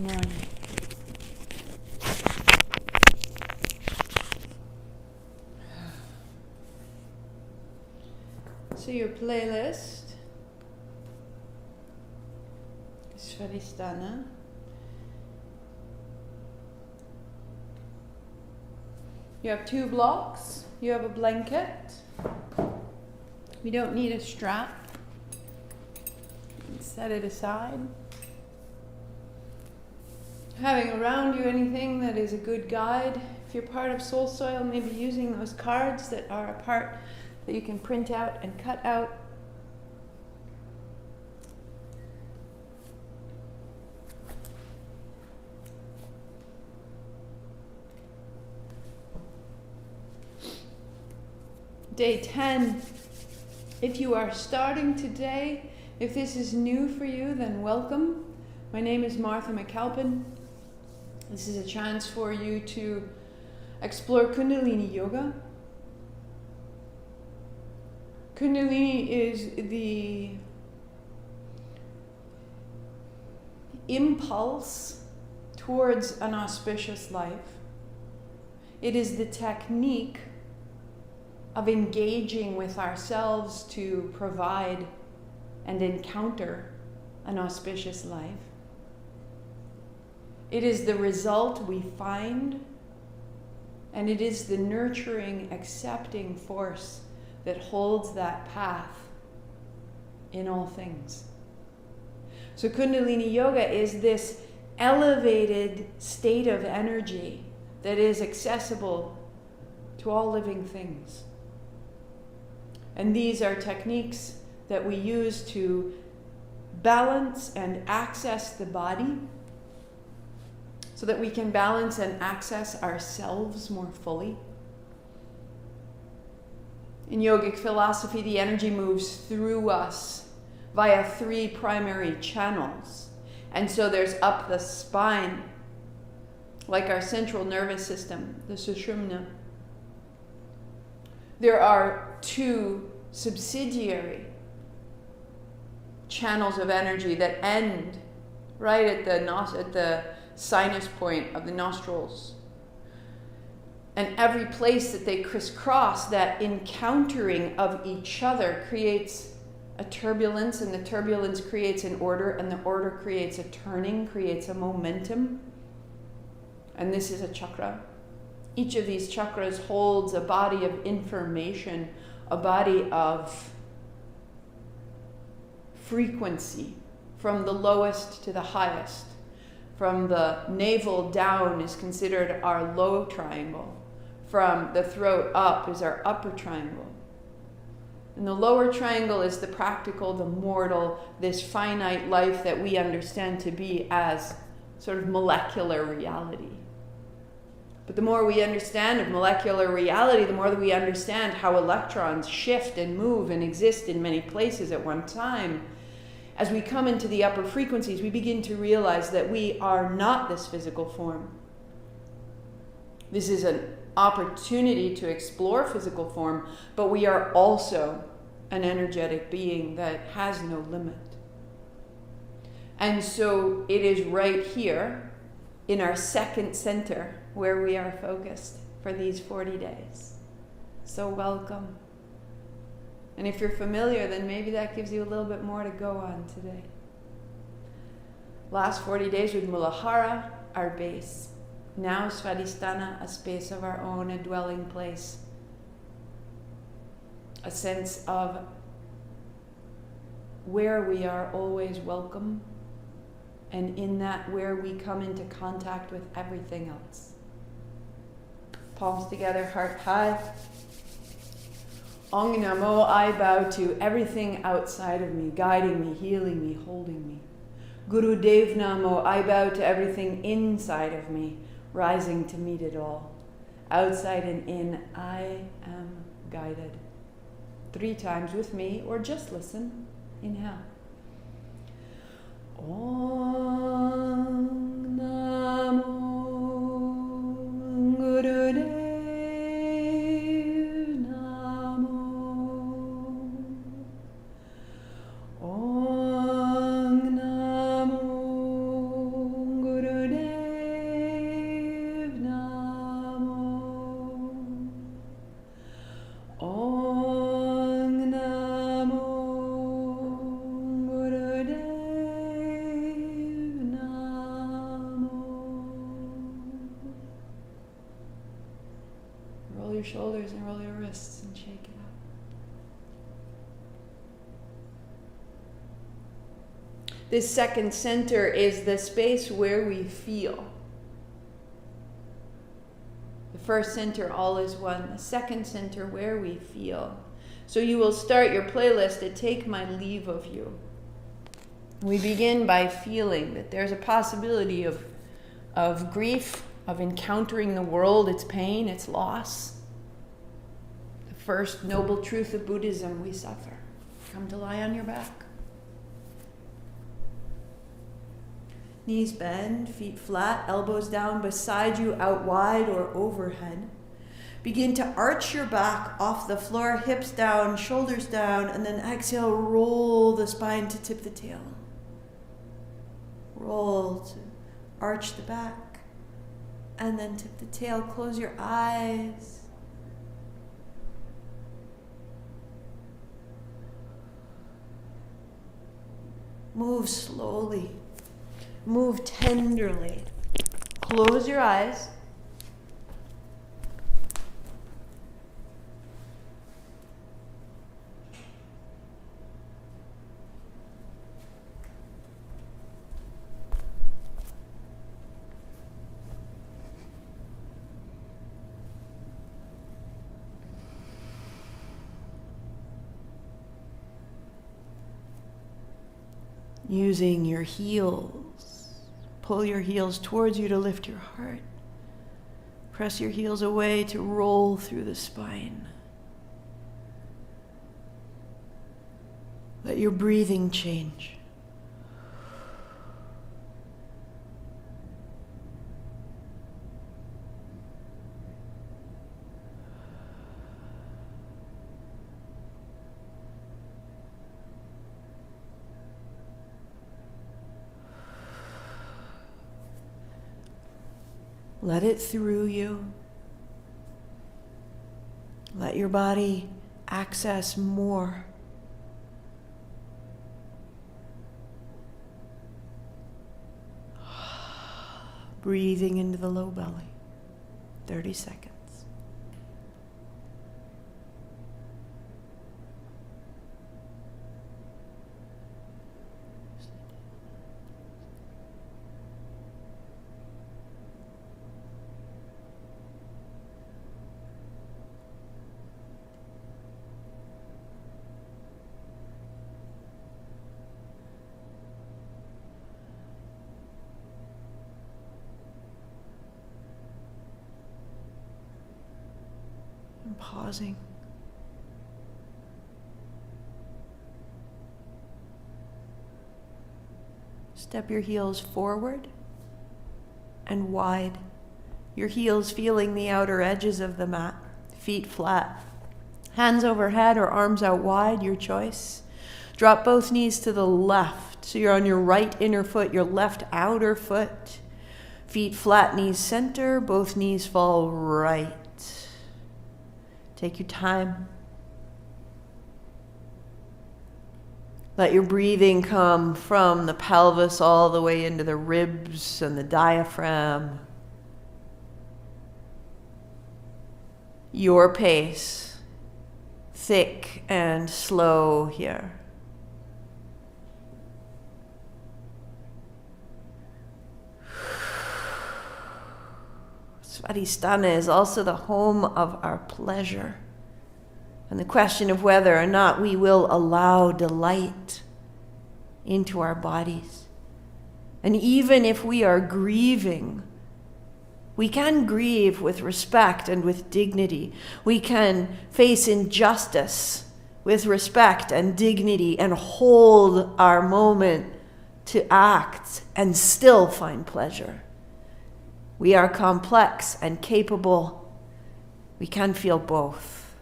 Morning. So your playlist is Svadhistana. You have 2 blocks. You have a blanket. We don't need a strap. You can set it aside. Having around you anything that is a good guide. If you're part of Soul Soil, maybe using those cards that are a part that you can print out and cut out. Day 10. If you are starting today, if this is new for you, then welcome. My name is Martha McAlpin. This is a chance for you to explore Kundalini Yoga. Kundalini is the impulse towards an auspicious life. It is the technique of engaging with ourselves to provide and encounter an auspicious life. It is the result we find, and it is the nurturing, accepting force that holds that path in all things. So Kundalini Yoga is this elevated state of energy that is accessible to all living things. And these are techniques that we use to balance and access the body so that we can balance and access ourselves more fully. In yogic philosophy, the energy moves through us via 3 primary channels. And so there's up the spine, like our central nervous system, the sushumna. There are 2 subsidiary channels of energy that end right at the sinus point of the nostrils. And every place that they crisscross, that encountering of each other creates a turbulence, and the turbulence creates an order, and the order creates a turning, creates a momentum. And this is a chakra. Each of these chakras holds a body of information, a body of frequency, from the lowest to the highest. From the navel down is considered our low triangle. From the throat up is our upper triangle. And the lower triangle is the practical, the mortal, this finite life that we understand to be as sort of molecular reality. But the more we understand of molecular reality, the more that we understand how electrons shift and move and exist in many places at one time. As we come into the upper frequencies, we begin to realize that we are not this physical form. This is an opportunity to explore physical form, but we are also an energetic being that has no limit. And so it is right here in our second center where we are focused for these 40 days. So welcome. And if you're familiar, then maybe that gives you a little bit more to go on today. Last 40 days with Muladhara, our base. Now Svadhistana, a space of our own, a dwelling place. A sense of where we are always welcome, and in that where we come into contact with everything else. Palms together, heart high. Ong Namo, I bow to everything outside of me, guiding me, healing me, holding me. Guru Dev Namo, I bow to everything inside of me, rising to meet it all. Outside and in, I am guided. 3 times with me, or just listen. Inhale. Om Namo Guru Dev. Om Namo Guru shoulders and roll your wrists and shake it up. This second center is the space where we feel. The first center, all is one. The second center, where we feel. So you will start your playlist at Take My Leave of You. We begin by feeling that there's a possibility of grief, of encountering the world, its pain, its loss. The first noble truth of Buddhism, we suffer. Come to lie on your back. Knees bend, feet flat, elbows down beside you, out wide or overhead. Begin to arch your back off the floor, hips down, shoulders down, and then exhale, roll the spine to tip the tail. Roll to arch the back, and then tip the tail. Close your eyes. Move slowly. Move tenderly. Close your eyes. Using your heels, pull your heels towards you to lift your heart. Press your heels away to roll through the spine. Let your breathing change. Let it through you. Let your body access more. Breathing into the low belly. 30 seconds. Pausing. Step your heels forward and wide. Your heels feeling the outer edges of the mat. Feet flat. Hands overhead or arms out wide, your choice. Drop both knees to the left. So you're on your right inner foot, your left outer foot. Feet flat, knees center, both knees fall right. Take your time. Let your breathing come from the pelvis all the way into the ribs and the diaphragm. Your pace, thick and slow here. Svadhistana is also the home of our pleasure and the question of whether or not we will allow delight into our bodies. And even if we are grieving, we can grieve with respect and with dignity. We can face injustice with respect and dignity and hold our moment to act and still find pleasure. We are complex and capable. We can feel both.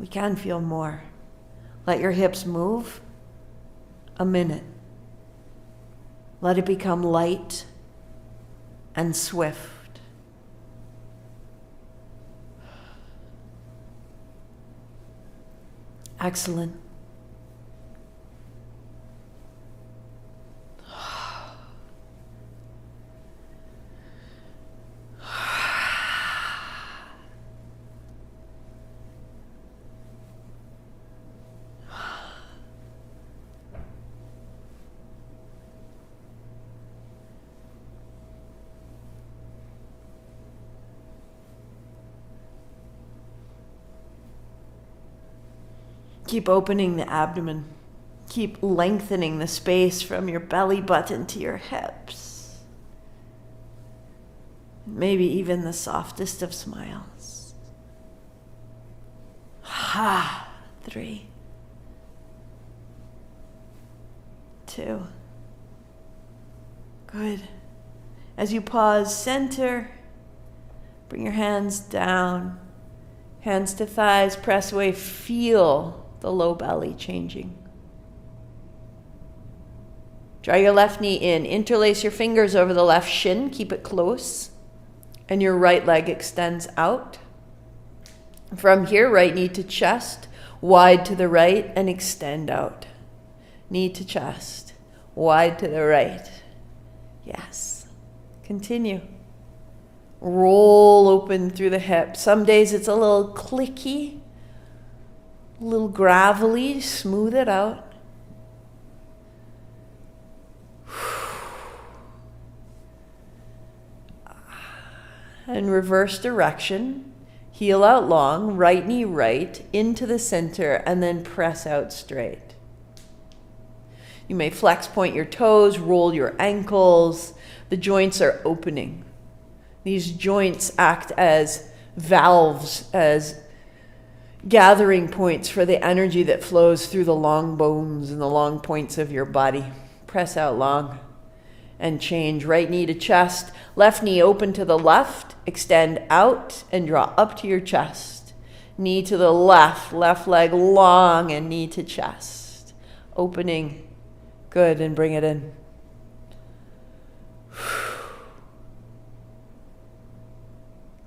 We can feel more. Let your hips move a minute. Let it become light and swift. Excellent. Keep opening the abdomen. Keep lengthening the space from your belly button to your hips. Maybe even the softest of smiles. 3, 2. Good. As you pause, center. Bring your hands down. Hands to thighs, press away. Feel the low belly changing. Draw your left knee in. Interlace your fingers over the left shin. Keep it close. And your right leg extends out. From here, right knee to chest, wide to the right, and extend out. Knee to chest, wide to the right. Yes. Continue. Roll open through the hips. Some days it's a little clicky, a little gravelly. Smooth it out. And reverse direction. Heel out long, right knee right, into the center, and then press out straight. You may flex point your toes, roll your ankles. The joints are opening. These joints act as valves, as gathering points for the energy that flows through the long bones and the long points of your body. Press out long and change. Right knee to chest, left knee open to the left, extend out and draw up to your chest. Knee to the left leg long and knee to chest. Opening. Good, and bring it in.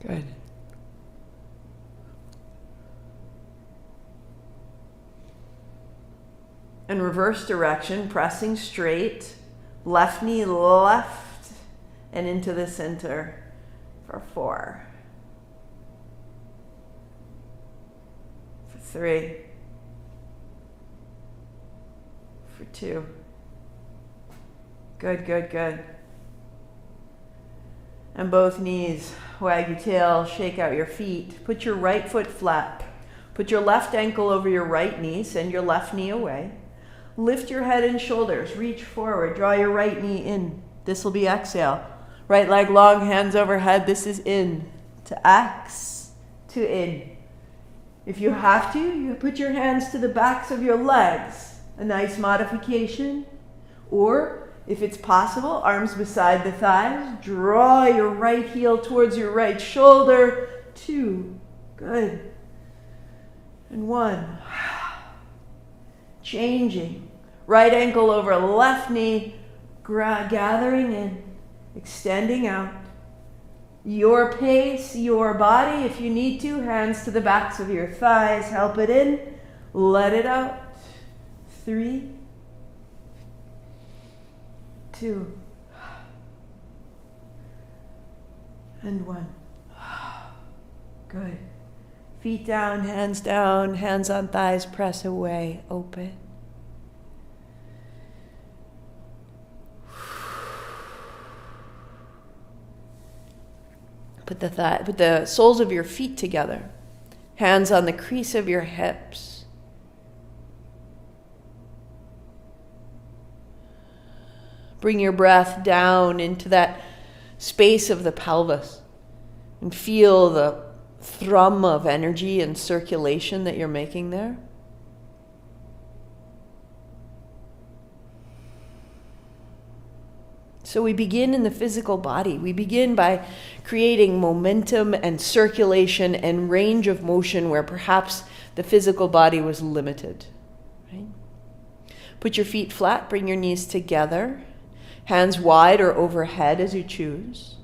Good. And reverse direction, pressing straight. Left knee left and into the center for 4. For 3. For 2. Good, good, good. And both knees, wag your tail, shake out your feet. Put your right foot flat. Put your left ankle over your right knee, send your left knee away. Lift your head and shoulders, reach forward, draw your right knee in. This will be exhale. Right leg long, hands overhead. This is in to X to in. If you have to, you put your hands to the backs of your legs. A nice modification. Or, if it's possible, arms beside the thighs. Draw your right heel towards your right shoulder. 2. Good. And 1. Changing. Right ankle over left knee. Gathering in. Extending out. Your pace, your body. If you need to, hands to the backs of your thighs. Help it in. Let it out. 3. 2. And 1. Good. Feet down, hands on thighs, press away, open. Put the soles of your feet together. Hands on the crease of your hips. Bring your breath down into that space of the pelvis and feel the thrum of energy and circulation that you're making there. So we begin in the physical body. We begin by creating momentum and circulation and range of motion where perhaps the physical body was limited. Right? Put your feet flat, bring your knees together, hands wide or overhead as you choose.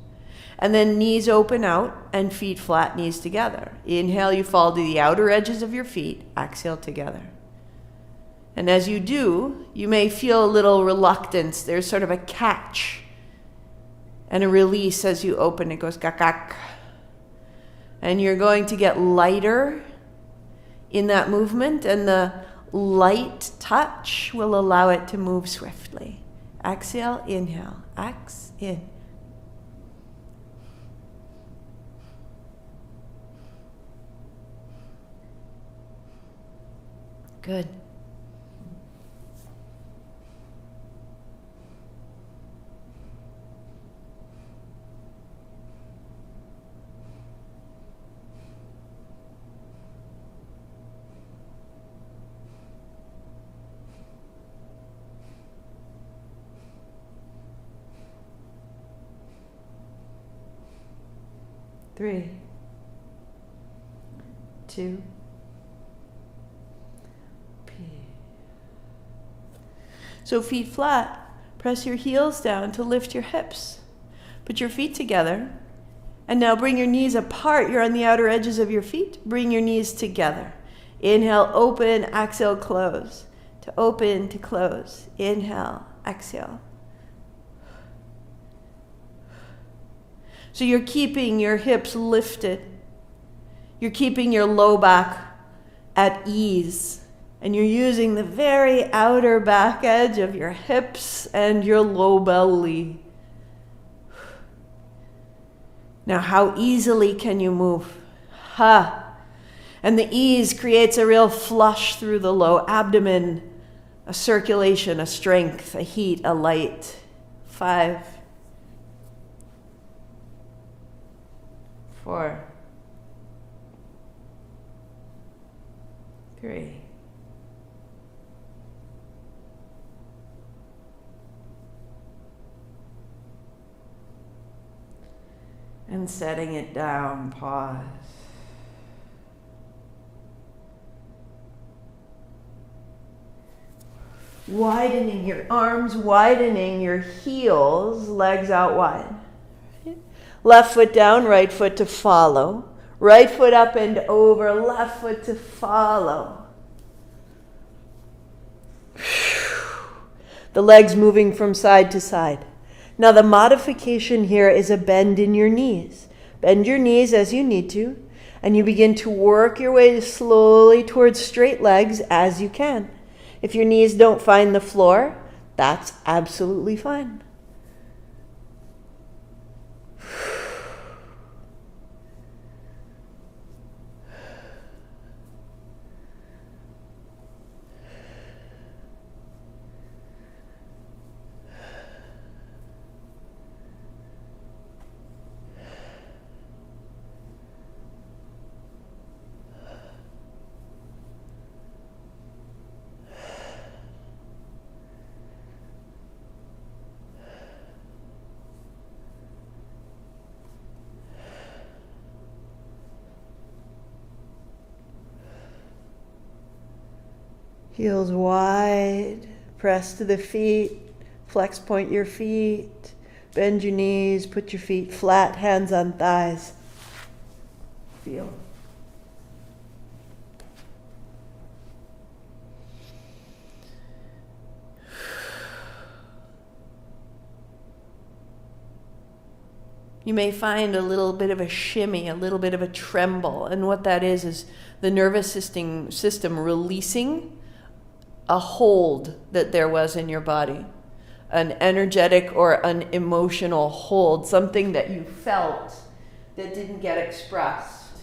And then knees open out and feet flat, knees together. Inhale, you fall to the outer edges of your feet. Exhale together. And as you do, you may feel a little reluctance. There's sort of a catch and a release as you open. It goes kakak. And you're going to get lighter in that movement, and the light touch will allow it to move swiftly. Exhale, inhale. X, in. Good. Three, two, P. So feet flat. Press your heels down to lift your hips. Put your feet together. And now bring your knees apart. You're on the outer edges of your feet. Bring your knees together. Inhale, open, exhale, close. To open, to close. Inhale, exhale. So you're keeping your hips lifted. You're keeping your low back at ease. And you're using the very outer back edge of your hips and your low belly. Now, how easily can you move? Ha! And the ease creates a real flush through the low abdomen, a circulation, a strength, a heat, a light. 5, 4, 3, and setting it down, pause. Widening your arms, widening your heels, legs out wide. Left foot down, right foot to follow. Right foot up and over, left foot to follow. The legs moving from side to side. Now the modification here is a bend in your knees. Bend your knees as you need to, and you begin to work your way slowly towards straight legs as you can. If your knees don't find the floor, that's absolutely fine. Heels wide, press to the feet, flex point your feet, bend your knees, put your feet flat, hands on thighs. Feel. You may find a little bit of a shimmy, a little bit of a tremble, and what that is the nervous system releasing a hold that there was in your body, an energetic or an emotional hold, something that you felt that didn't get expressed.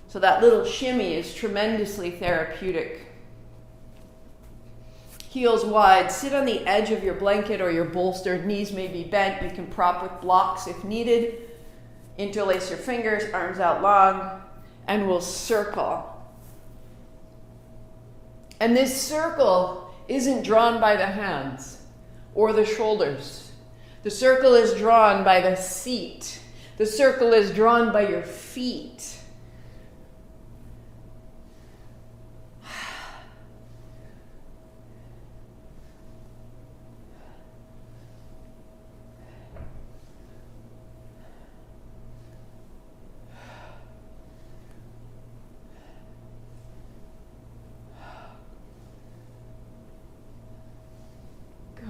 So that little shimmy is tremendously therapeutic. Heels wide, sit on the edge of your blanket or your bolster, knees may be bent, you can prop with blocks if needed. Interlace your fingers, arms out long, and we'll circle. And this circle isn't drawn by the hands or the shoulders. The circle is drawn by the seat. The circle is drawn by your feet.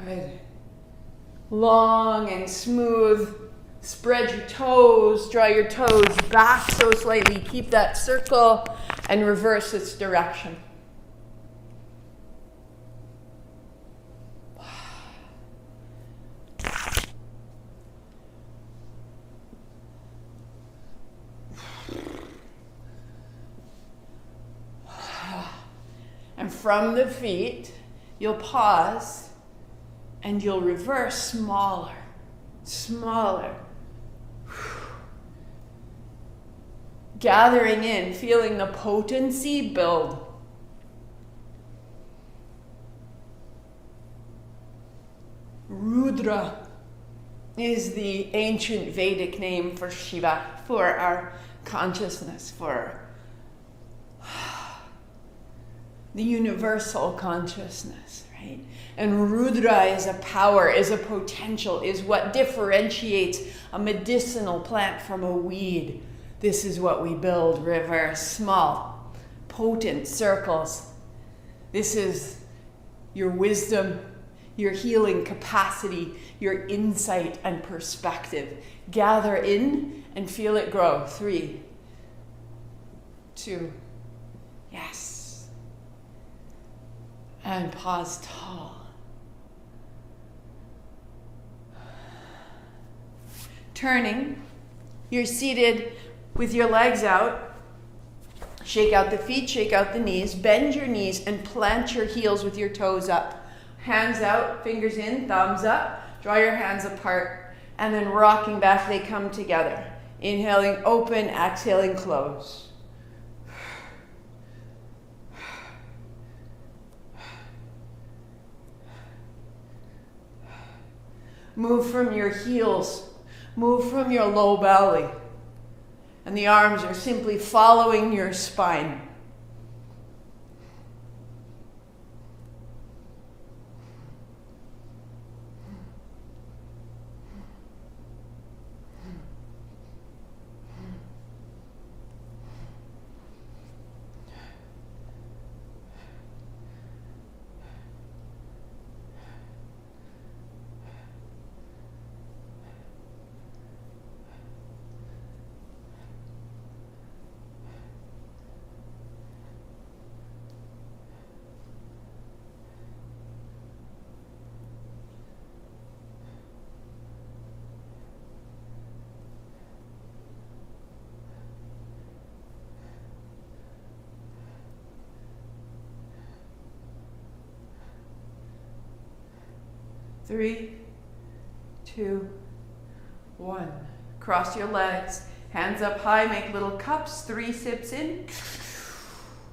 Good. Long and smooth. Spread your toes, draw your toes back so slightly. Keep that circle and reverse its direction. from the feet, you'll pause and you'll reverse smaller, smaller. Gathering in, feeling the potency build. Rudra is the ancient Vedic name for Shiva, for our consciousness, for the universal consciousness, right? And Rudra is a power, is a potential, is what differentiates a medicinal plant from a weed. This is what we build, reverse, small, potent circles. This is your wisdom, your healing capacity, your insight and perspective. Gather in and feel it grow. 3, 2, yes. And pause tall. Turning, you're seated with your legs out. Shake out the feet, shake out the knees, bend your knees and plant your heels with your toes up. Hands out, fingers in, thumbs up. Draw your hands apart and then rocking back, they come together. Inhaling, open, exhaling, close. Move from your heels, move from your low belly. And the arms are simply following your spine. Three, 2, 1. Cross your legs, hands up high, make little cups, 3 sips in.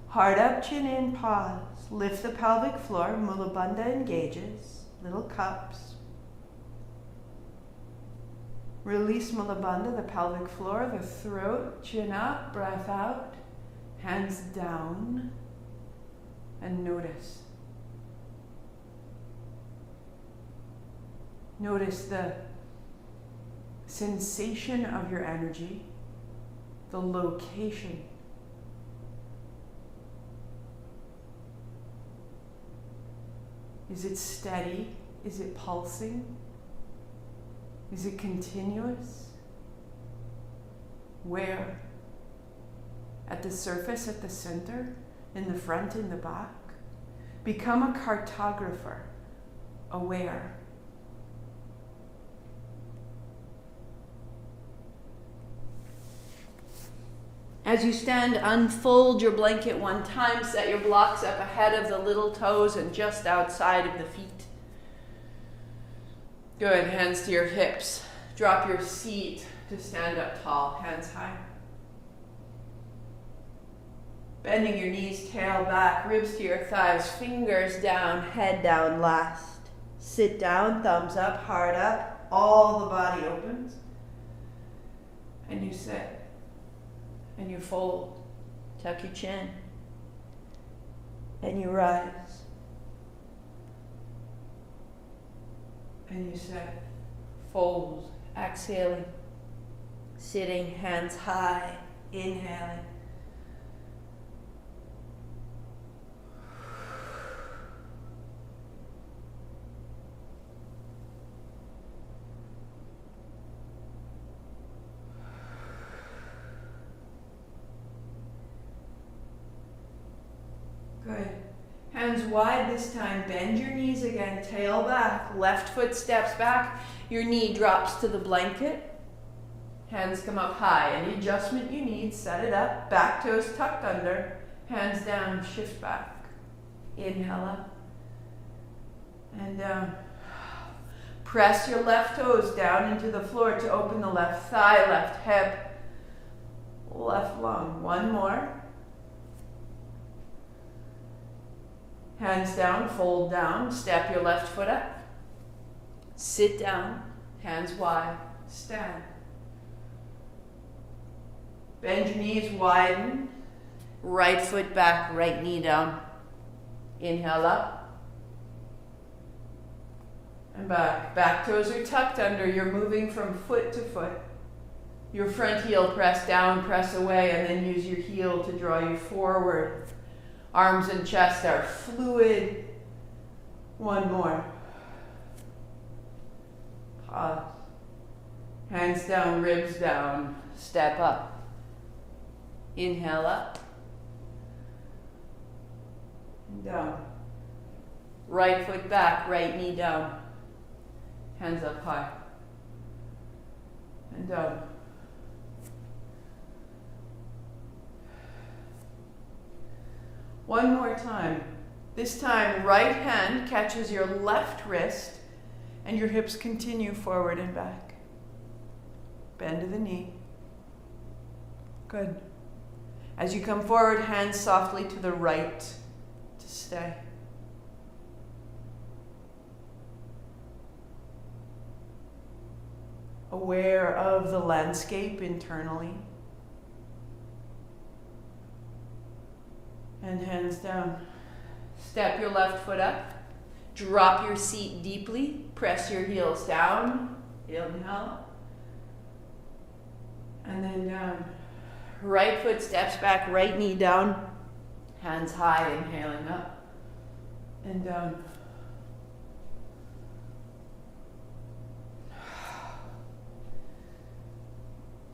Heart up, chin in, pause. Lift the pelvic floor, Mula Bandha engages, little cups. Release Mula Bandha, the pelvic floor, the throat, chin up, breath out, hands down, and notice. Notice the sensation of your energy, the location. Is it steady? Is it pulsing? Is it continuous? Where? At the surface, at the center, in the front, in the back? Become a cartographer, aware. As you stand, unfold your blanket one time, set your blocks up ahead of the little toes and just outside of the feet. Good, hands to your hips. Drop your seat to stand up tall, hands high. Bending your knees, tail back, ribs to your thighs, fingers down, head down last. Sit down, thumbs up, heart up, all the body opens. And you sit. And you fold, tuck your chin, and you rise. And you sit, fold, exhaling, sitting, hands high, inhaling. Good. Hands wide this time. Bend your knees again. Tail back. Left foot steps back. Your knee drops to the blanket. Hands come up high. Any adjustment you need, set it up. Back toes tucked under. Hands down, shift back. Inhale up and down. Press your left toes down into the floor to open the left thigh, left hip, left lung. One more. Hands down, fold down, step your left foot up. Sit down, hands wide, stand. Bend your knees, widen. Right foot back, right knee down. Inhale up. And back. Back toes are tucked under. You're moving from foot to foot. Your front heel press down, press away, and then use your heel to draw you forward. Arms and chest are fluid. One more. Pause. Hands down, ribs down. Step up. Inhale up. And down. Right foot back, right knee down. Hands up high. And down. One more time. This time, right hand catches your left wrist and your hips continue forward and back. Bend to the knee. Good. As you come forward, hands softly to the right to stay. Aware of the landscape internally. And hands down. Step your left foot up. Drop your seat deeply. Press your heels down. Inhale. And then down. Right foot steps back, right knee down. Hands high, inhaling up. And down.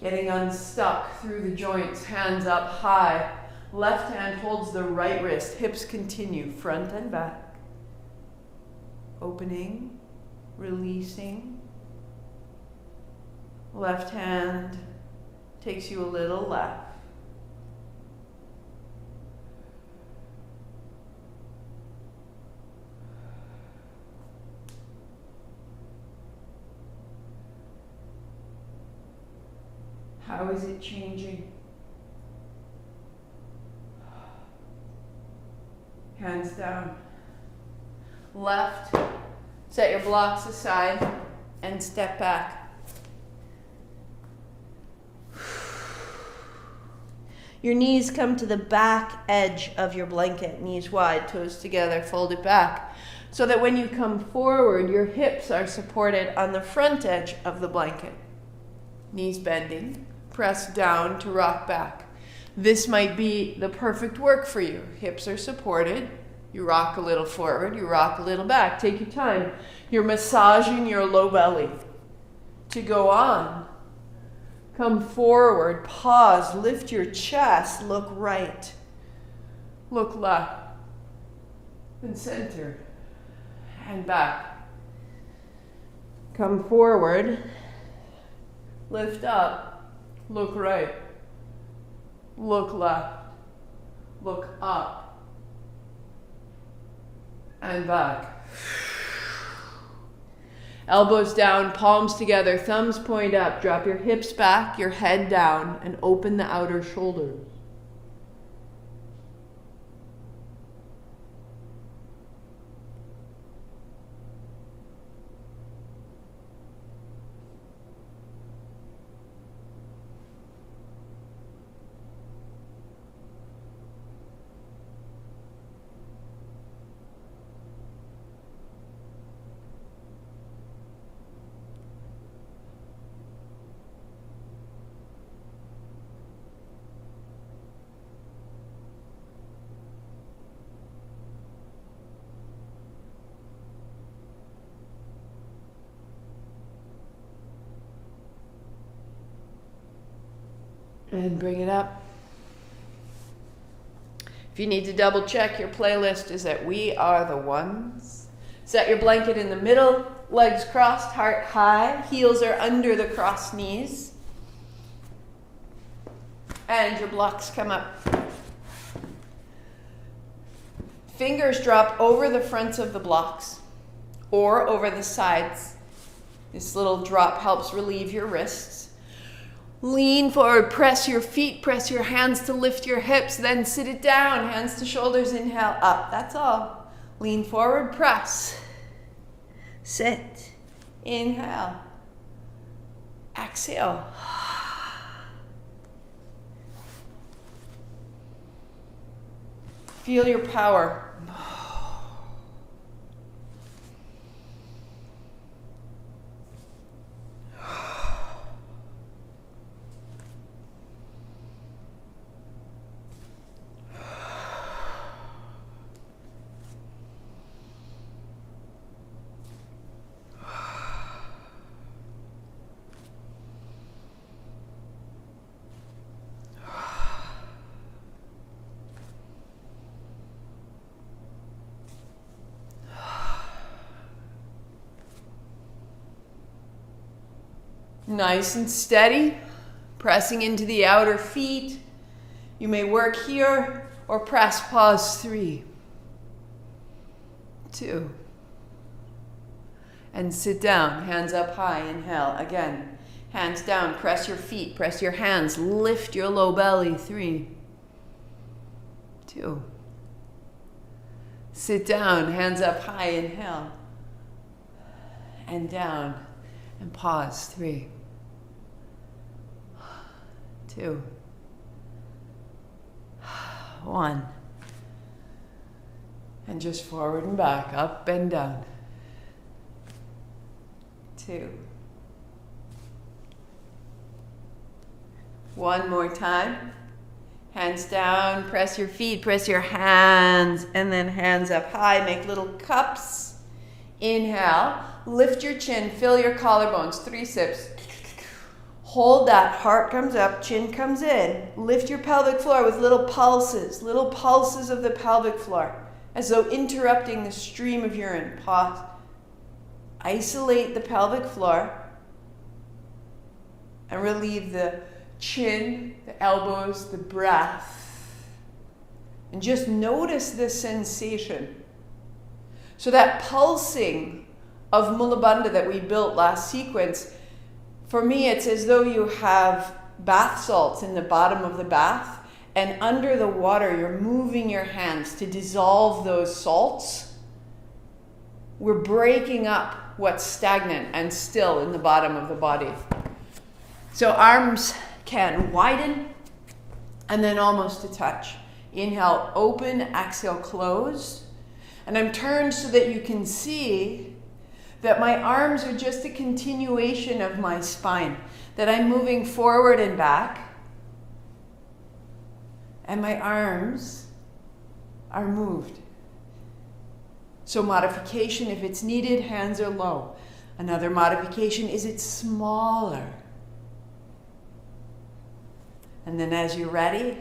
Getting unstuck through the joints, hands up high. Left hand holds the right wrist, hips continue, front and back. Opening, releasing. Left hand takes you a little left. How is it changing? Hands down. Left, set your blocks aside and step back. Your knees come to the back edge of your blanket, knees wide, toes together, fold it back, so that when you come forward, your hips are supported on the front edge of the blanket. Knees bending, press down to rock back. This might be the perfect work for you. Hips are supported. You rock a little forward, you rock a little back. Take your time. You're massaging your low belly. To go on, come forward, pause, lift your chest, look right, look left, and center, and back. Come forward, lift up, look right, look left, look up, and back. Elbows down, palms together, thumbs point up. Drop your hips back, your head down, and open the outer shoulders. And bring it up. If you need to double check, your playlist is at We Are the Ones. Set your blanket in the middle, legs crossed, heart high, heels are under the crossed knees. And your blocks come up. Fingers drop over the fronts of the blocks or over the sides. This little drop helps relieve your wrists. Lean forward, press your feet, press your hands to lift your hips, then sit it down, hands to shoulders, inhale, up. That's all. Lean forward, press. Sit. Inhale. Exhale. Feel your power. Nice and steady, pressing into the outer feet. You may work here or press pause. 3, 2, and sit down, hands up high, inhale, again. Hands down, press your feet, press your hands, lift your low belly. 3, 2, sit down, hands up high, inhale, and down, and pause. 3, 2, 1, and just forward and back, up and down. 2. One more time. Hands down, press your feet, press your hands, and then hands up high, make little cups. Inhale, lift your chin, fill your collarbones, 3 sips. Hold that, heart comes up, chin comes in. Lift your pelvic floor with little pulses of the pelvic floor, as though interrupting the stream of urine. Pause. Isolate the pelvic floor and relieve the chin, the elbows, the breath. And just notice this sensation. So that pulsing of Mula Bandha that we built last sequence, for me, it's as though you have bath salts in the bottom of the bath, and under the water, you're moving your hands to dissolve those salts. We're breaking up what's stagnant and still in the bottom of the body. So arms can widen and then almost to touch. Inhale, open, exhale, close. And I'm turned so that you can see that my arms are just a continuation of my spine, that I'm moving forward and back, and my arms are moved. So modification, if it's needed, hands are low. Another modification is it's smaller. And then as you're ready,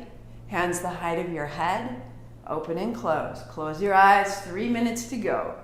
hands the height of your head, open and close. Close your eyes, 3 minutes to go.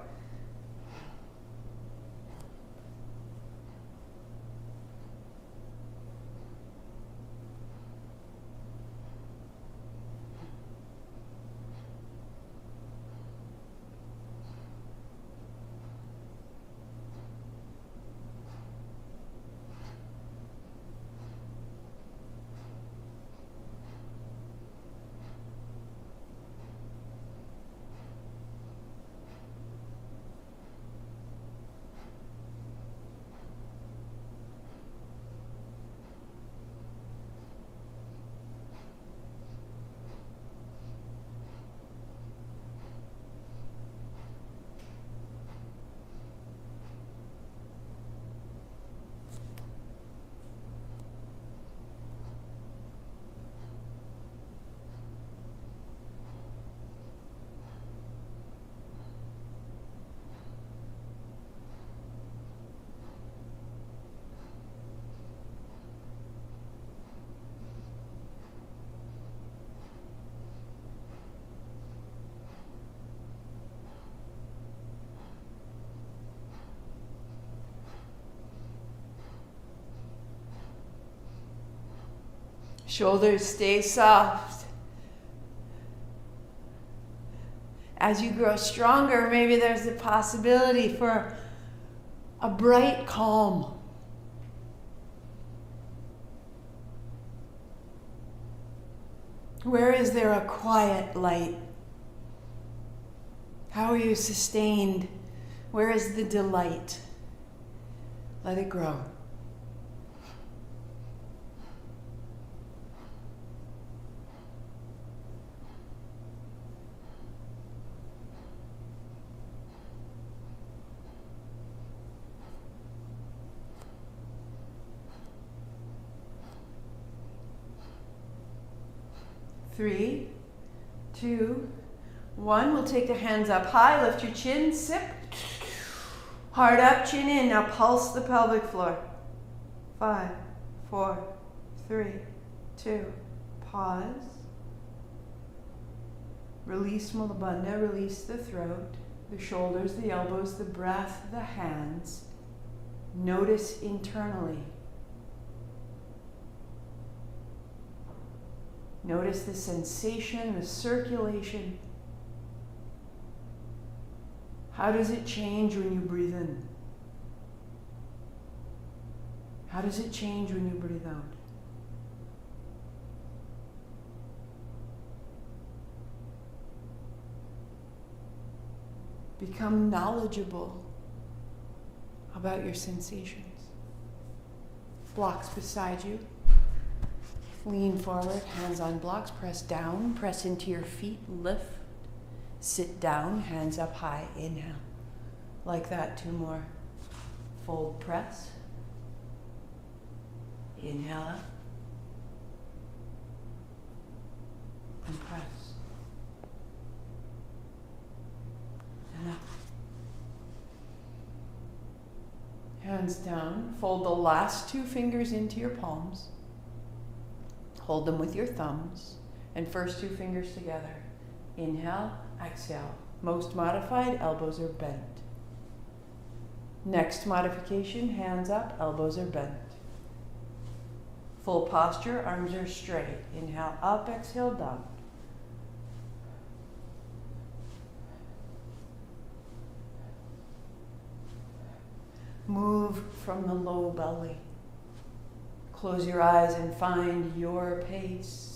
Shoulders stay soft. as you grow stronger, maybe there's the possibility for a bright calm. Where is there a quiet light? How are you sustained? Where is the delight? Let it grow. Three, two, one. We'll take the hands up high, lift your chin, sip. Heart up, chin in. Now pulse the pelvic floor. 5, 4, 3, 2, pause. Release Mulabandha, release the throat, the shoulders, the elbows, the breath, the hands. Notice internally. Notice the sensation, the circulation. How does it change when you breathe in? How does it change when you breathe out? Become knowledgeable about your sensations. Blocks beside you. Lean forward, hands on blocks, press down, press into your feet, lift. Sit down, hands up high, inhale. Like that, 2 more. Fold, press. Inhale up. And press. And up. Hands down, fold the last 2 fingers into your palms. Hold them with your thumbs, and first 2 fingers together. Inhale, exhale. Most modified, elbows are bent. Next modification, hands up, elbows are bent. Full posture, arms are straight. Inhale up, exhale down. Move from the low belly. Close your eyes and find your pace.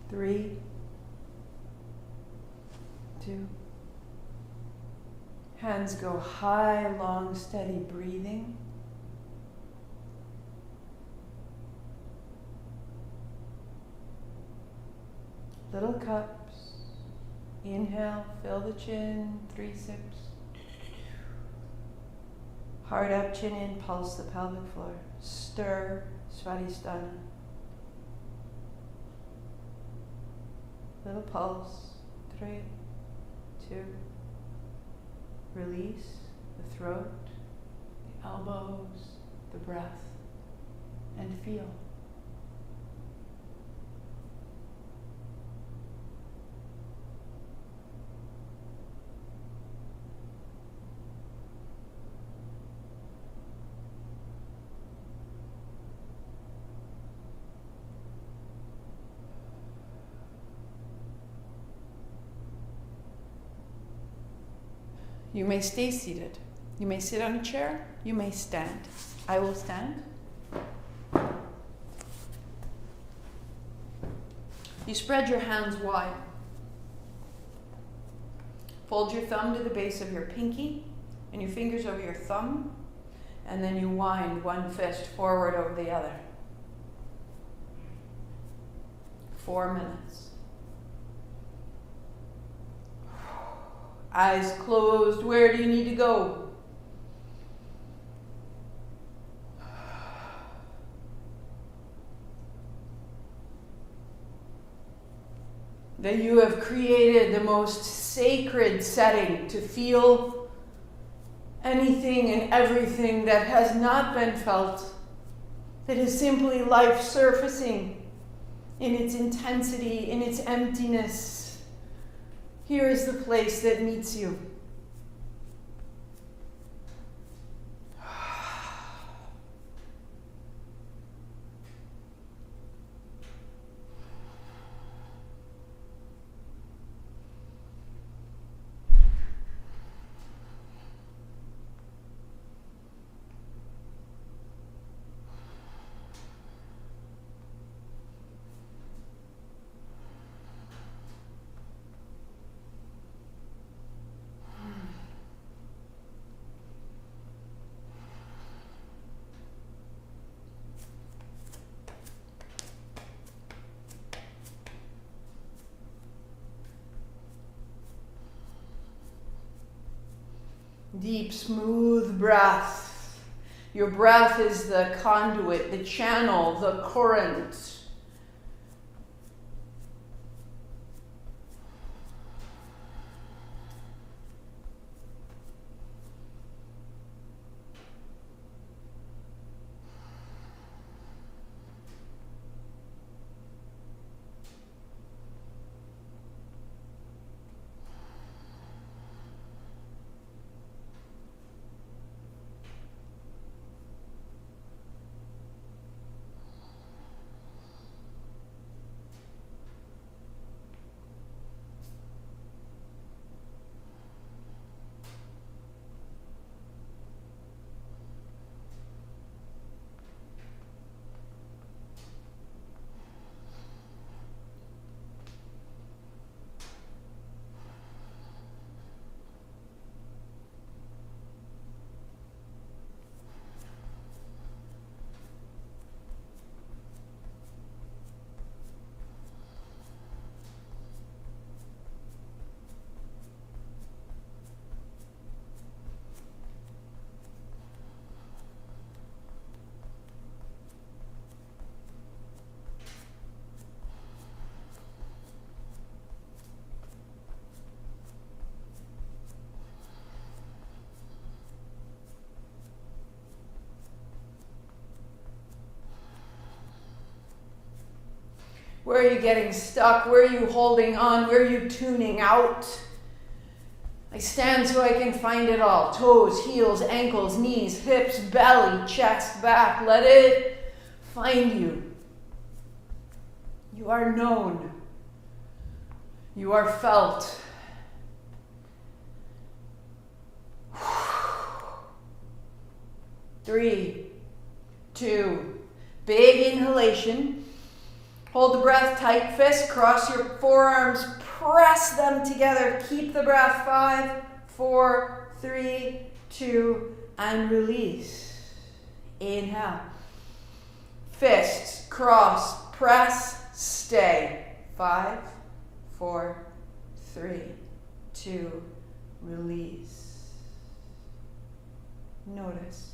Three, 2. Hands go high, long, steady breathing. Little cups. Inhale, fill the chin, 3 sips. Heart up, chin in, pulse the pelvic floor. Stir, Svadhistana. Little pulse, 3, 2. Release the throat, the elbows, the breath, and feel. You may stay seated. You may sit on a chair. You may stand. I will stand. You spread your hands wide. Fold your thumb to the base of your pinky and your fingers over your thumb, and then you wind one fist forward over the other. 4 minutes. Eyes closed. Where do you need to go? That you have created the most sacred setting to feel anything and everything that has not been felt, that is simply life surfacing in its intensity, in its emptiness. Here is the place that meets you. Deep, smooth breath. Your breath is the conduit, the channel, the current. Where are you getting stuck? Where are you holding on? Where are you tuning out? I stand so I can find it all. Toes, heels, ankles, knees, hips, belly, chest, back. Let it find you. You are known. You are felt. Three, two, big inhalation. Hold the breath tight, fist, cross your forearms, press them together. Keep the breath. 5, 4, 3, 2, and release. Inhale. Fists, cross, press, stay. 5, 4, 3, 2, release. Notice.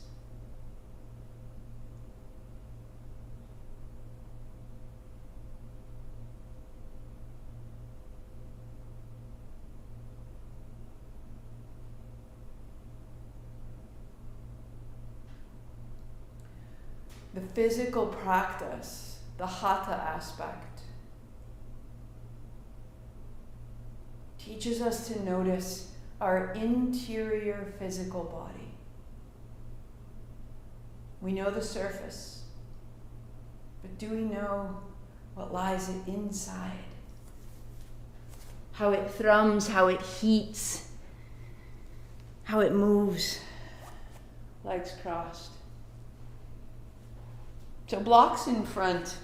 The physical practice, the hatha aspect, teaches us to notice our interior physical body. We know the surface, but do we know what lies inside? How it thrums, how it heats, how it moves. Legs crossed. So blocks in front.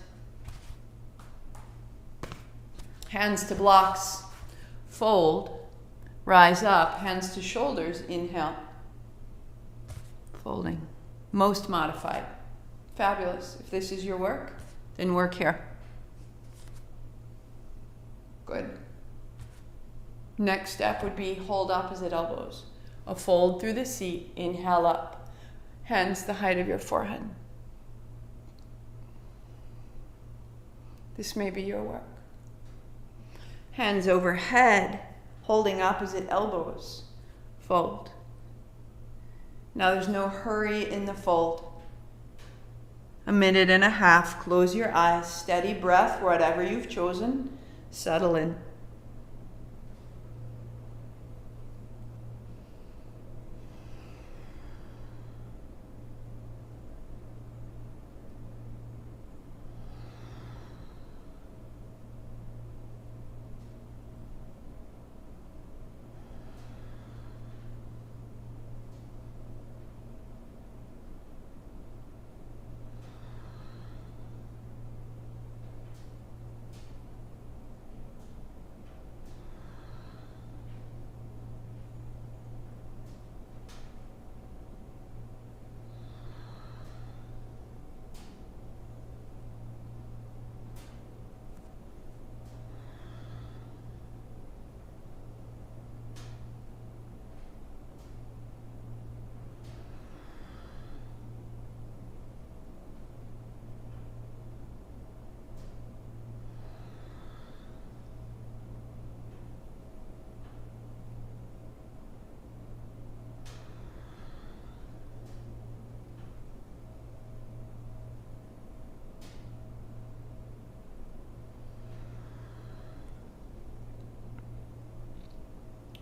Hands to blocks. Fold. Rise up. Hands to shoulders. Inhale. Folding. Most modified. Fabulous. If this is your work, then work here. Good. Next step would be hold opposite elbows. A fold through the seat. Inhale up. Hands the height of your forehead. This may be your work. Hands overhead, holding opposite elbows. Fold. Now there's no hurry in the fold. 1.5 minutes. Close your eyes. Steady breath, whatever you've chosen. Settle in.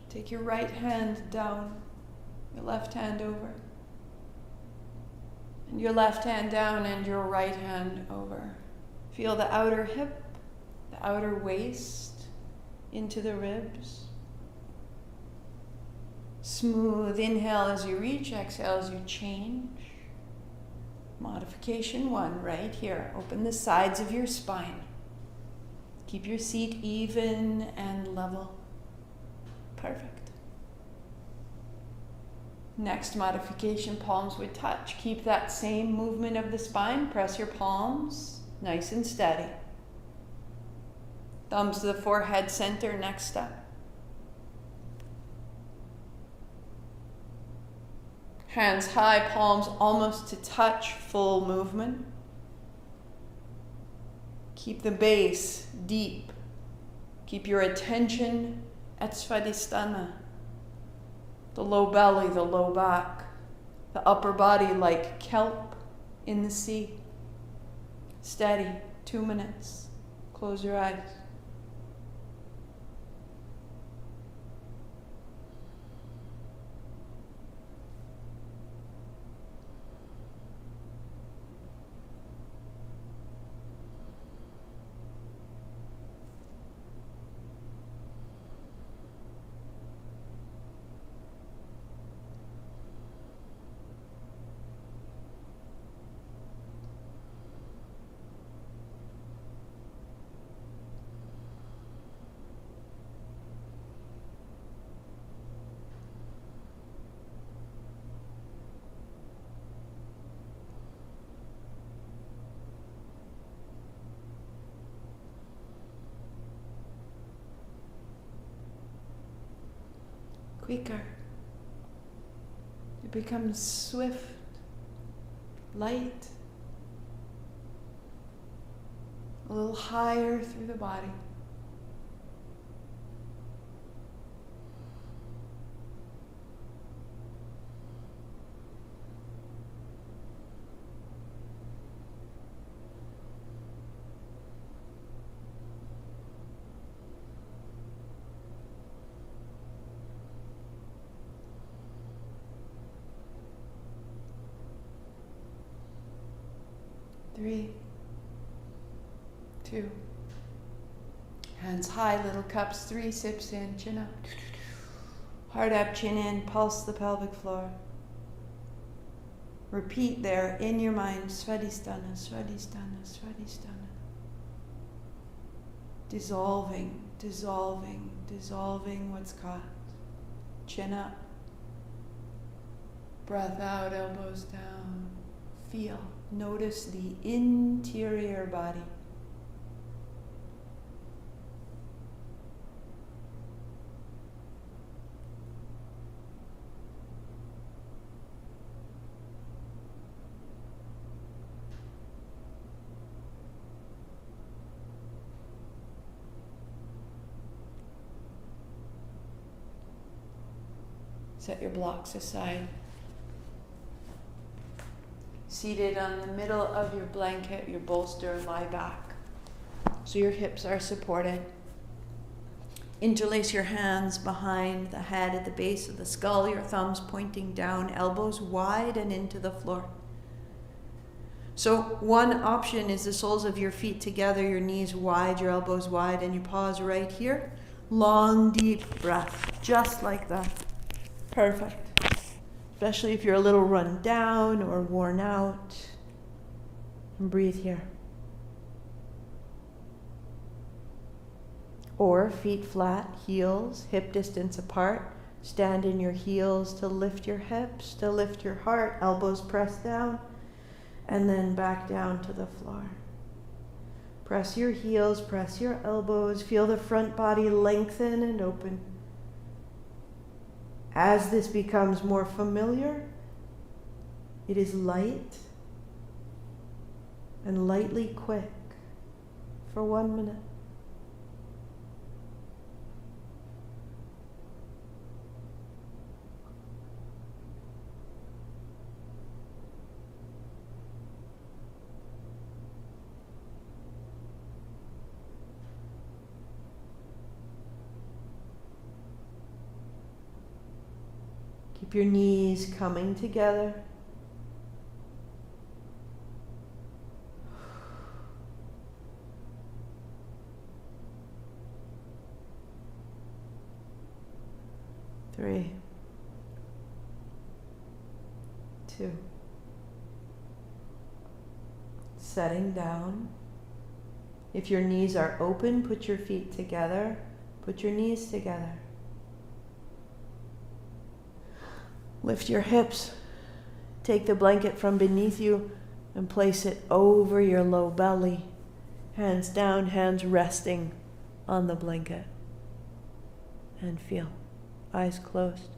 Take your right hand down, your left hand over, and your left hand down and your right hand over. Feel the outer hip, the outer waist into the ribs. Smooth inhale as you reach, exhale as you change. Modification 1, right here. Open the sides of your spine. Keep your seat even and level. Perfect. Next modification, palms would touch. Keep that same movement of the spine. Press your palms, nice and steady. Thumbs to the forehead center, next step. Hands high, palms almost to touch, full movement. Keep the base deep. Keep your attention at Svadhistana. The low belly, the low back, the upper body like kelp in the sea. Steady, 2 minutes. Close your eyes. Quicker. It becomes swift, light, a little higher through the body. Three, 2, hands high, little cups, 3 sips in, chin up. Heart up, chin in, pulse the pelvic floor. Repeat there in your mind, Svadhistana, Svadhistana, Svadhistana. Dissolving, dissolving, dissolving what's caught. Chin up. Breath out, elbows down. Feel, notice the interior body. Set your blocks aside. Seated on the middle of your blanket, your bolster, lie back. So your hips are supported. Interlace your hands behind the head at the base of the skull, your thumbs pointing down, elbows wide and into the floor. So one option is the soles of your feet together, your knees wide, your elbows wide, and you pause right here. Long, deep breath, just like that. Perfect. Especially if you're a little run down or worn out. And breathe here. Or feet flat, heels, hip distance apart. Stand in your heels to lift your hips, to lift your heart, elbows pressed down, and then back down to the floor. Press your heels, press your elbows, feel the front body lengthen and open. As this becomes more familiar, it is light and lightly quick for 1 minute. Keep your knees coming together. Three, 2. Setting down. If your knees are open, put your feet together. Put your knees together. Lift your hips. Take the blanket from beneath you and place it over your low belly. Hands down, hands resting on the blanket. And feel. Eyes closed.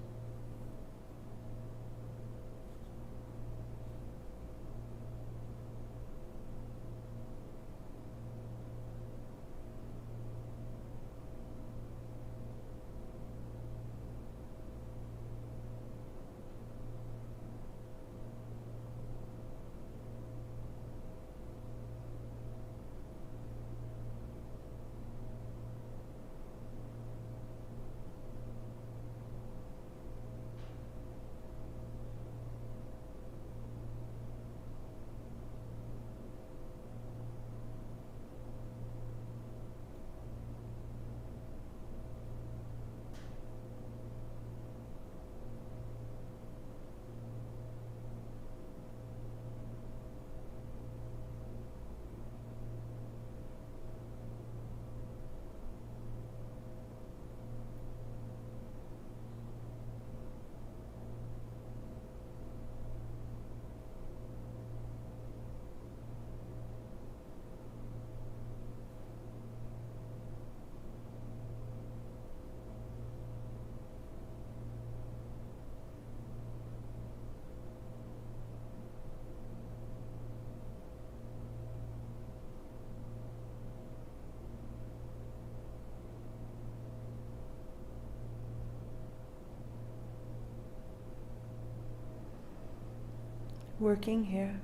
Working here.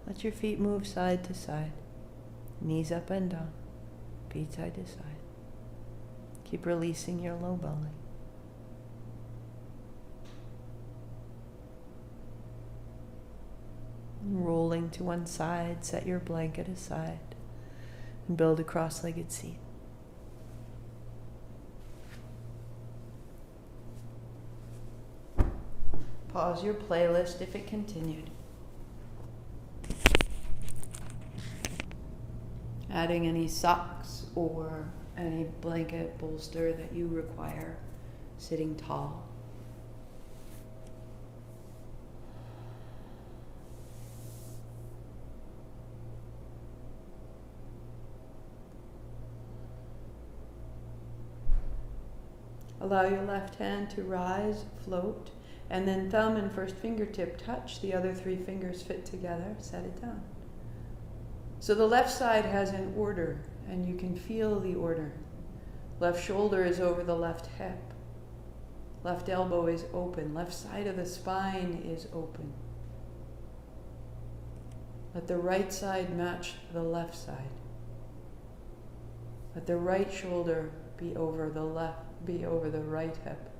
Let your feet move side to side. Knees up and down. Feet side to side. Keep releasing your low belly. Rolling to one side, set your blanket aside and build a cross-legged seat. Pause your playlist if it continued. Adding any socks or any blanket bolster that you require sitting tall. Allow your left hand to rise, float, and then thumb and first fingertip touch. The other three fingers fit together. Set it down. So the left side has an order, and you can feel the order. Left shoulder is over the left hip. Left elbow is open. Left side of the spine is open. Let the right side match the left side. Let the right shoulder be over the right hip,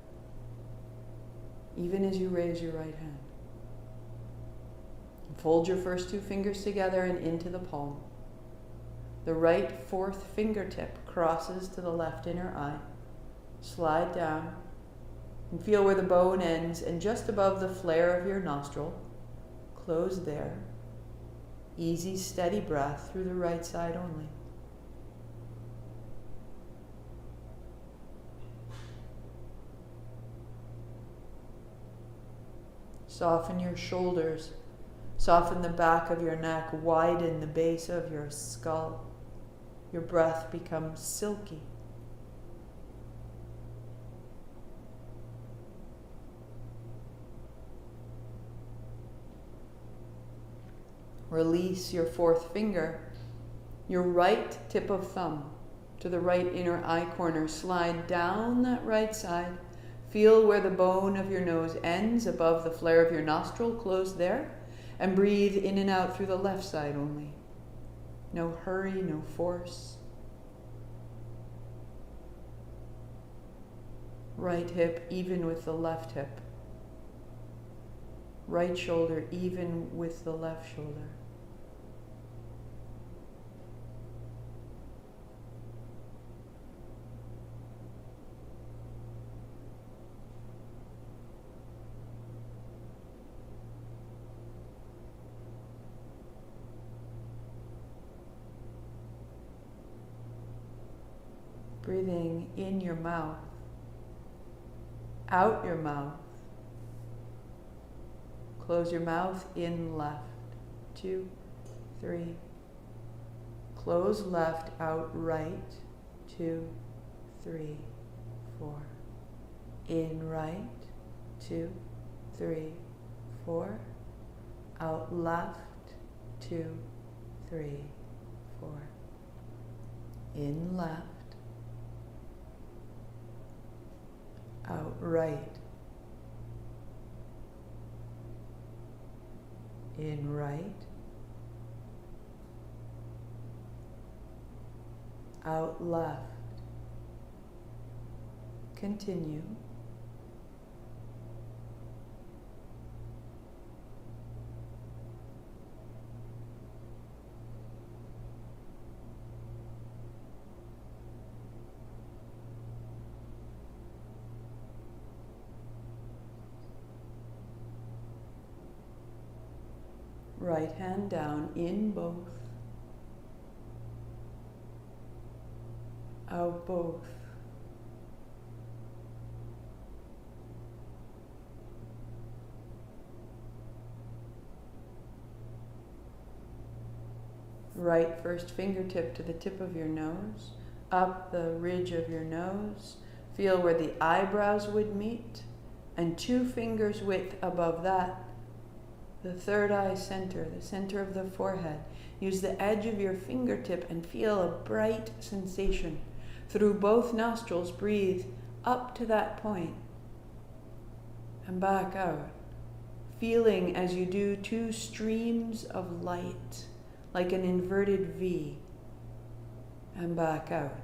even as you raise your right hand. Fold your first two fingers together and into the palm. The right fourth fingertip crosses to the left inner eye. Slide down and feel where the bone ends, and just above the flare of your nostril, close there. Easy, steady breath through the right side only. Soften your shoulders. Soften the back of your neck. Widen the base of your skull. Your breath becomes silky. Release your fourth finger. Your right tip of thumb to the right inner eye corner. Slide down that right side. Feel where the bone of your nose ends above the flare of your nostril. Close there. And breathe in and out through the left side only. No hurry, no force. Right hip even with the left hip. Right shoulder even with the left shoulder. Breathing in your mouth, out your mouth. Close your mouth, in left. 2, 3. Close left, out right. 2, 3, 4. In right. 2, 3, 4. Out left. 2, 3, 4. In left. Out right. In right. Out left. Continue. Right hand down, in both, out both. Right first fingertip to the tip of your nose, up the ridge of your nose. Feel where the eyebrows would meet, and 2 fingers width above that. The third eye center, the center of the forehead. Use the edge of your fingertip and feel a bright sensation. Through both nostrils, breathe up to that point and back out. Feeling as you do 2 streams of light, like an inverted V, and back out.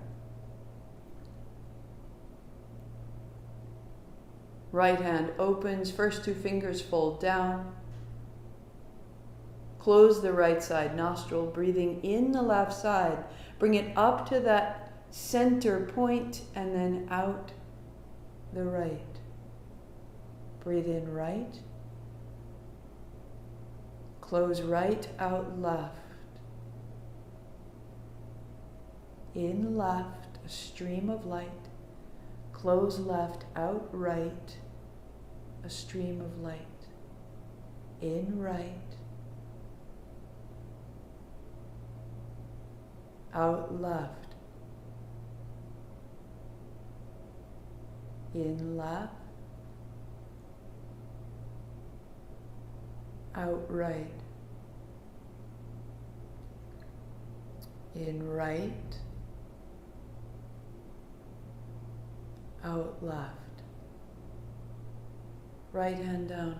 Right hand opens, first 2 fingers fold down. Close the right side nostril, breathing in the left side. Bring it up to that center point and then out the right. Breathe in right, Close right, out left. In left, a stream of light. Close left, out right, a stream of light. In right, out left. In left, out right. In right, out left. Right hand down.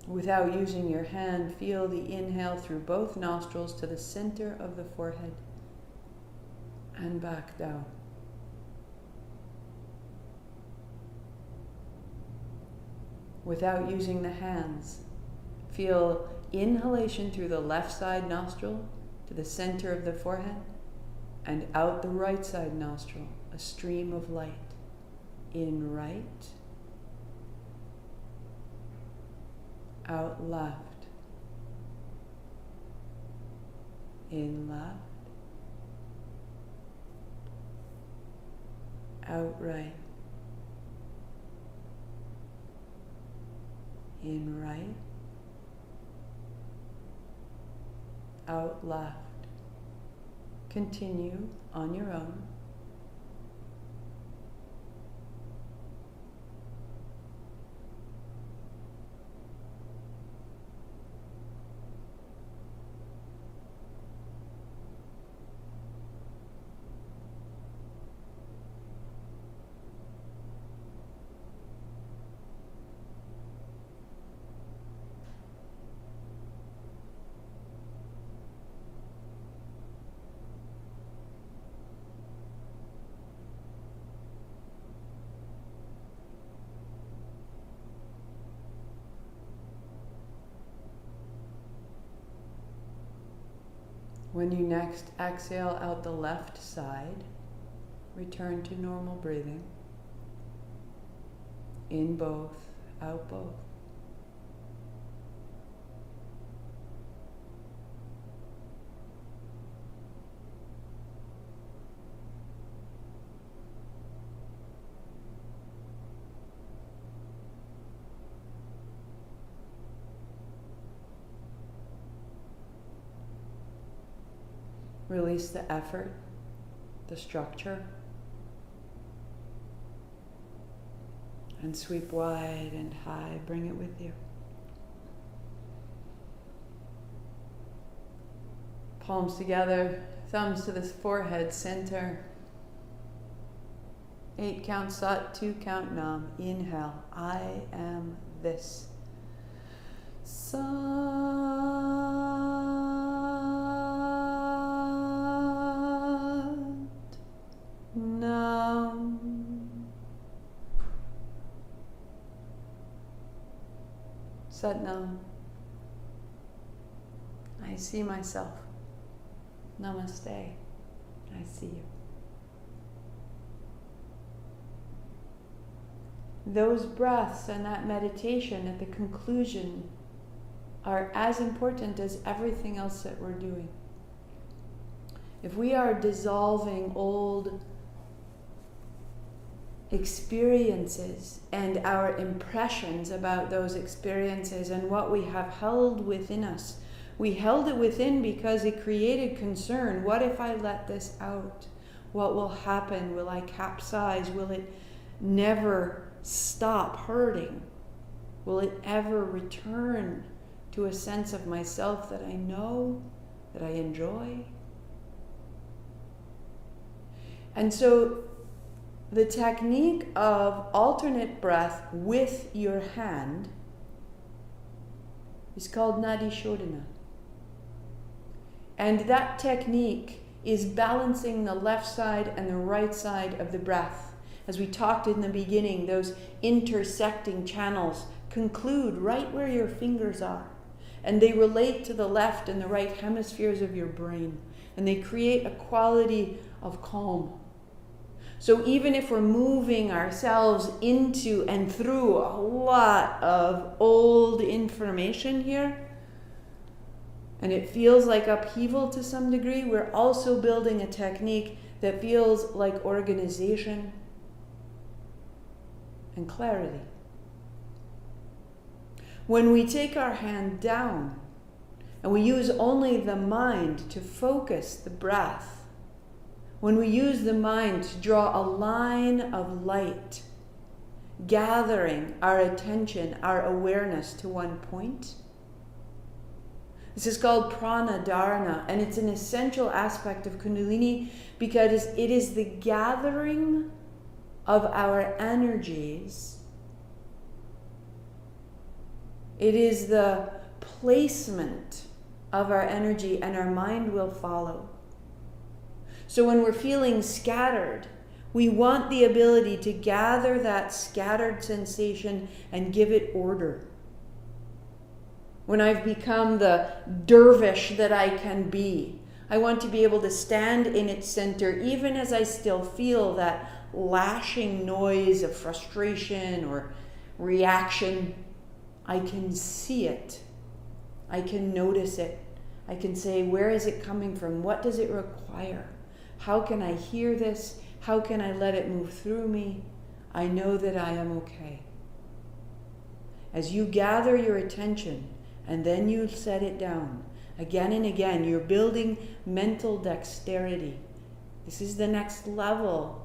Without using your hand, feel the inhale through both nostrils to the center of the forehead and back down. Without using the hands, feel inhalation through the left side nostril to the center of the forehead and out the right side nostril, a stream of light. In right, out left. In left, out right. In right, out left. Continue on your own. When you next exhale out the left side, return to normal breathing. In both, out both. Release the effort, the structure, and sweep wide and high. Bring it with you. Palms together, thumbs to the forehead, center. 8 count Sat, 2 count Nam. Inhale, I am this. Nam. Sat Nam. I see myself. Namaste. I see you. Those breaths and that meditation at the conclusion are as important as everything else that we're doing. If we are dissolving old experiences and our impressions about those experiences and what we have held within us, we held it within because it created concern. What if I let this out? What will happen? Will I capsize? Will it never stop hurting? Will it ever return to a sense of myself that I know, that I enjoy? And so the technique of alternate breath with your hand is called Nadi Shodhana. And that technique is balancing the left side and the right side of the breath. As we talked in the beginning, those intersecting channels conclude right where your fingers are. And they relate to the left and the right hemispheres of your brain. and they create a quality of calm. So even if we're moving ourselves into and through a lot of old information here, and it feels like upheaval to some degree, we're also building a technique that feels like organization and clarity. When we take our hand down and we use only the mind to focus the breath, when we use the mind to draw a line of light, gathering our attention, our awareness to one point, this is called prana dharana, and it's an essential aspect of kundalini because it is the gathering of our energies. It is the placement of our energy, and our mind will follow. So when we're feeling scattered, we want the ability to gather that scattered sensation and give it order. When I've become the dervish that I can be, I want to be able to stand in its center, even as I still feel that lashing noise of frustration or reaction. I can see it. I can notice it. I can say, where is it coming from? What does it require? How can I hear this? How can I let it move through me? I know that I am okay. As you gather your attention and then you set it down, again and again, you're building mental dexterity. This is the next level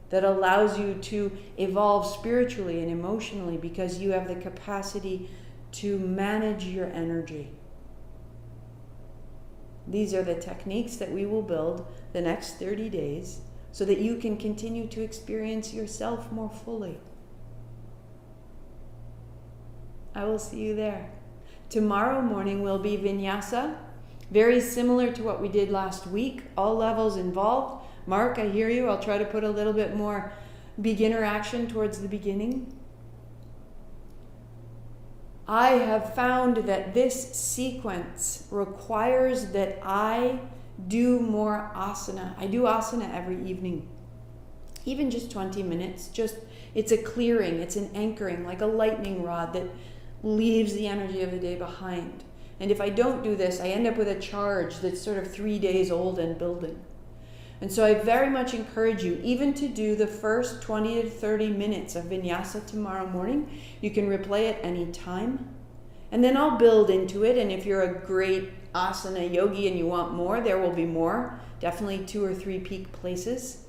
that allows you to evolve spiritually and emotionally because you have the capacity to manage your energy. These are the techniques that we will build the next 30 days so that you can continue to experience yourself more fully. I will see you there. Tomorrow morning will be vinyasa, very similar to what we did last week, all levels involved. Mark, I hear you. I'll try to put a little bit more beginner action towards the beginning. I have found that this sequence requires that I do more asana. I do asana every evening, even just 20 minutes. It's a clearing, it's an anchoring, like a lightning rod that leaves the energy of the day behind. And if I don't do this, I end up with a charge that's sort of 3 days old and building. And so I very much encourage you even to do the first 20 to 30 minutes of vinyasa tomorrow morning. You can replay it any time. And then I'll build into it. And if you're a great asana yogi and you want more, there will be more. Definitely 2 or 3 peak places.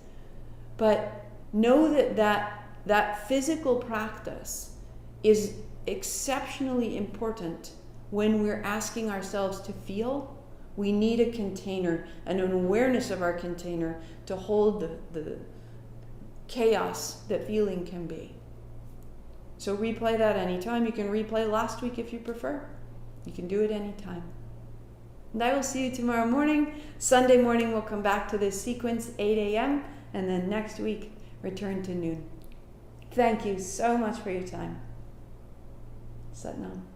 But know that physical practice is exceptionally important when we're asking ourselves to feel. We need a container and an awareness of our container to hold the chaos that feeling can be. So replay that anytime. You can replay last week if you prefer. You can do it anytime. And I will see you tomorrow morning. Sunday morning we'll come back to this sequence, 8 a.m. And then next week, return to noon. Thank you so much for your time. Sat Nam.